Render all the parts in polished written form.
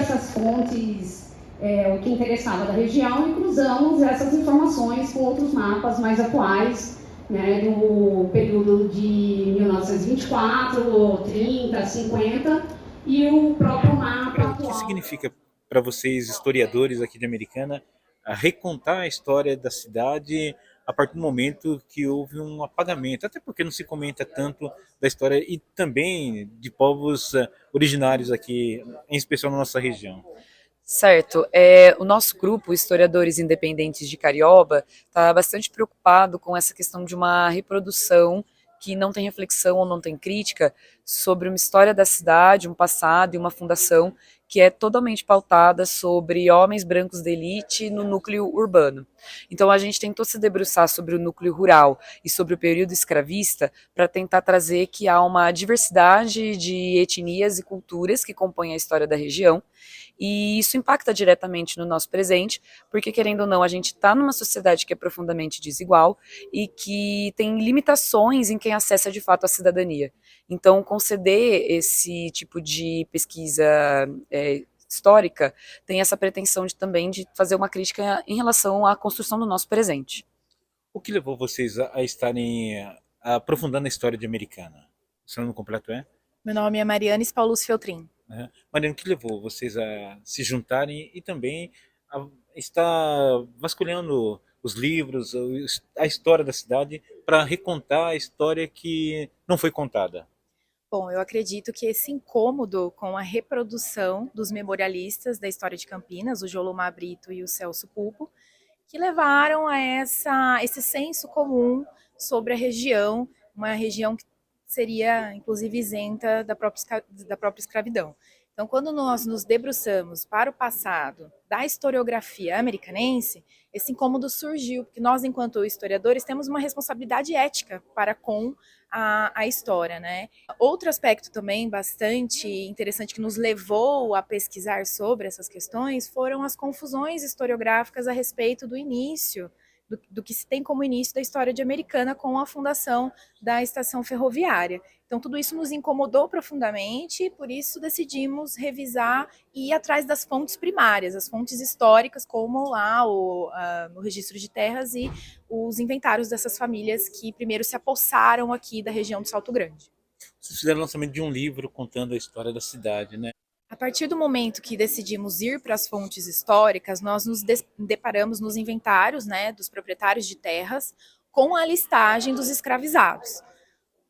essas fontes, o que interessava da região, e cruzamos essas informações com outros mapas mais atuais, né, do período de 1924, 30, 50, e o próprio mapa O que atual. significa para vocês, historiadores aqui de Americana, a recontar a história da cidade a partir do momento que houve um apagamento? Até porque não se comenta tanto da história e também de povos originários aqui, em especial na nossa região. Certo. O nosso grupo, Historiadores Independentes de Carioba, está bastante preocupado com essa questão de uma reprodução que não tem reflexão ou não tem crítica sobre uma história da cidade, um passado e uma fundação que é totalmente pautada sobre homens brancos de elite no núcleo urbano. Então a gente tentou se debruçar sobre o núcleo rural e sobre o período escravista para tentar trazer que há uma diversidade de etnias e culturas que compõem a história da região, e isso impacta diretamente no nosso presente, porque, querendo ou não, a gente está numa sociedade que é profundamente desigual e que tem limitações em quem acessa de fato a cidadania. Então, conceder esse tipo de pesquisa histórica tem essa pretensão também de fazer uma crítica em relação à construção do nosso presente. O que levou vocês a estarem aprofundando a história de Americana? O seu nome completo é? Meu nome é Mariane Paulus Feltrin. Mariana, o que levou vocês a se juntarem e também a estar vasculhando os livros, a história da cidade, para recontar a história que não foi contada? Bom, eu acredito que esse incômodo com a reprodução dos memorialistas da história de Campinas, o Jolomar Brito e o Celso Pulpo, que levaram a esse senso comum sobre a região, uma região que seria, inclusive, isenta da própria escravidão. Então, quando nós nos debruçamos para o passado da historiografia americanense, esse incômodo surgiu, porque nós, enquanto historiadores, temos uma responsabilidade ética para com a história, né? Outro aspecto também bastante interessante que nos levou a pesquisar sobre essas questões foram as confusões historiográficas a respeito do início, do que se tem como início da história de Americana com a fundação da estação ferroviária. Então, tudo isso nos incomodou profundamente, por isso decidimos revisar e ir atrás das fontes primárias, as fontes históricas, como lá o registro de terras e os inventários dessas famílias que primeiro se apossaram aqui da região do Salto Grande. Vocês fizeram o lançamento de um livro contando a história da cidade, né? A partir do momento que decidimos ir para as fontes históricas, nós nos deparamos nos inventários, né, dos proprietários de terras com a listagem dos escravizados.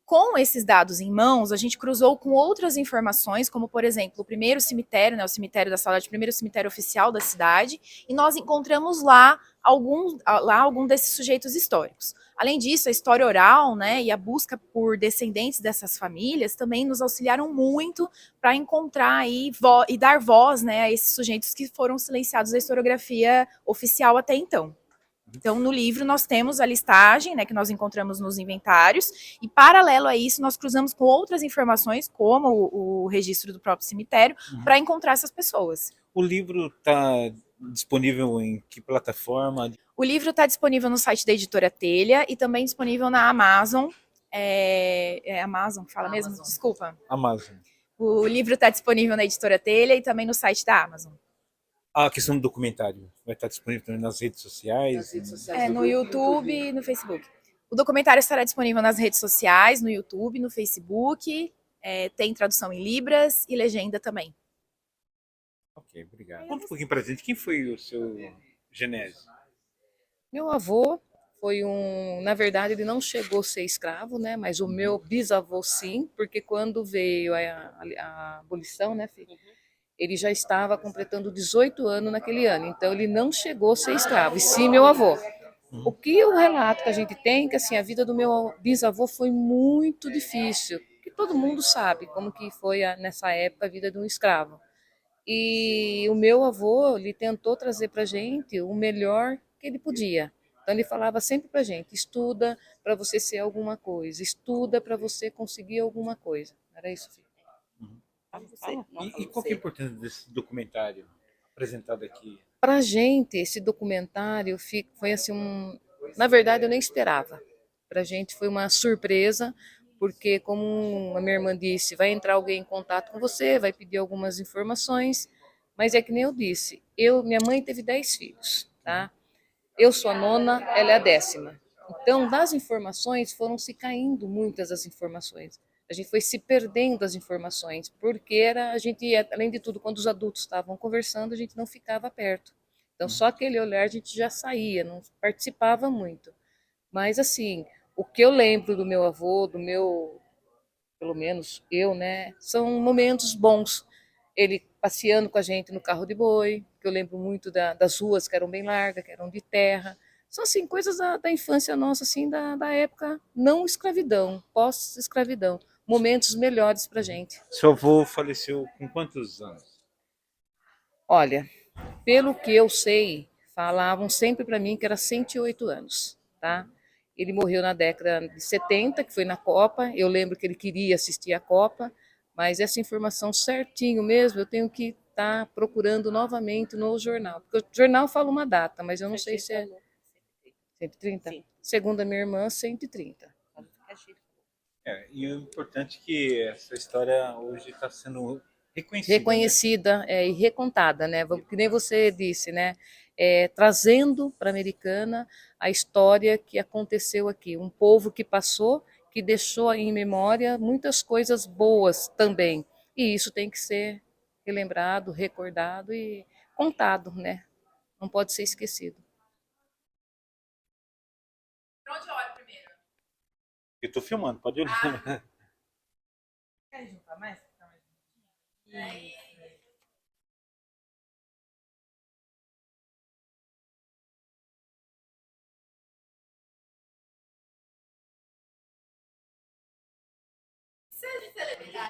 Com esses dados em mãos, a gente cruzou com outras informações, como, por exemplo, o primeiro cemitério, né, o cemitério da Saudade, o primeiro cemitério oficial da cidade, e nós encontramos lá algum desses sujeitos históricos. Além disso, a história oral, né, e a busca por descendentes dessas famílias também nos auxiliaram muito para encontrar aí e dar voz, né, a esses sujeitos que foram silenciados da historiografia oficial até então. Então, no livro, nós temos a listagem, né, que nós encontramos nos inventários, e paralelo a isso, nós cruzamos com outras informações, como o registro do próprio cemitério, para encontrar essas pessoas. O livro está disponível em que plataforma? O livro está disponível no site da Editora Telha e também disponível na Amazon. Amazon que fala Amazon mesmo? Desculpa. Amazon. O livro está disponível na Editora Telha e também no site da Amazon. A questão do documentário vai estar disponível também nas redes sociais? Nas redes sociais no YouTube e no Facebook. O documentário estará disponível nas redes sociais, no YouTube, no Facebook. Tem tradução em Libras e legenda também. Ok, obrigado. Conta um pouquinho pra gente, quem foi o seu genésio? Meu avô foi na verdade ele não chegou a ser escravo, né? Mas o meu bisavô sim, porque quando veio a abolição, né, filho? Ele já estava completando 18 anos naquele ano, então ele não chegou a ser escravo, e sim meu avô. O que o relato que a gente tem, que assim, a vida do meu bisavô foi muito difícil, que todo mundo sabe como que foi nessa época a vida de um escravo. E o meu avô, ele tentou trazer para a gente o melhor que ele podia. Então ele falava sempre para a gente, estuda para você ser alguma coisa, estuda para você conseguir alguma coisa. Era isso, filho. E qual que é a importância desse documentário apresentado aqui? Para a gente, esse documentário foi assim na verdade, eu nem esperava. Para a gente foi uma surpresa, porque como a minha irmã disse, vai entrar alguém em contato com você, vai pedir algumas informações, Mas é que nem eu disse, minha mãe teve 10 filhos, tá? Eu sou a nona, ela é a 10ª. Então, das informações, foram se caindo muitas as informações. A gente foi se perdendo as informações, porque a gente, além de tudo, quando os adultos estavam conversando, a gente não ficava perto. Então, só aquele olhar a gente já saía, não participava muito. Mas, assim, o que eu lembro do meu avô, pelo menos eu, né, são momentos bons. Ele passeando com a gente no carro de boi, que eu lembro muito das ruas que eram bem largas, que eram de terra. São, assim, coisas da infância nossa, assim, da época não escravidão, pós-escravidão. Momentos melhores pra gente. Seu avô faleceu com quantos anos? Olha, pelo que eu sei, falavam sempre para mim que era 108 anos, tá? Ele morreu na década de 70, que foi na Copa. Eu lembro que ele queria assistir a Copa, mas essa informação certinho mesmo, eu tenho que estar procurando novamente no jornal. Porque o jornal fala uma data, mas eu não sei se é 130. Segundo a minha irmã, 130. E o importante é que essa história hoje está sendo reconhecida, né? Reconhecida e recontada, né? Que nem você disse, né? Trazendo para a Americana a história que aconteceu aqui, um povo que passou, que deixou em memória muitas coisas boas também, e isso tem que ser relembrado, recordado e contado, né? Não pode ser esquecido. Eu estou filmando, pode olhar. Quer juntar mais?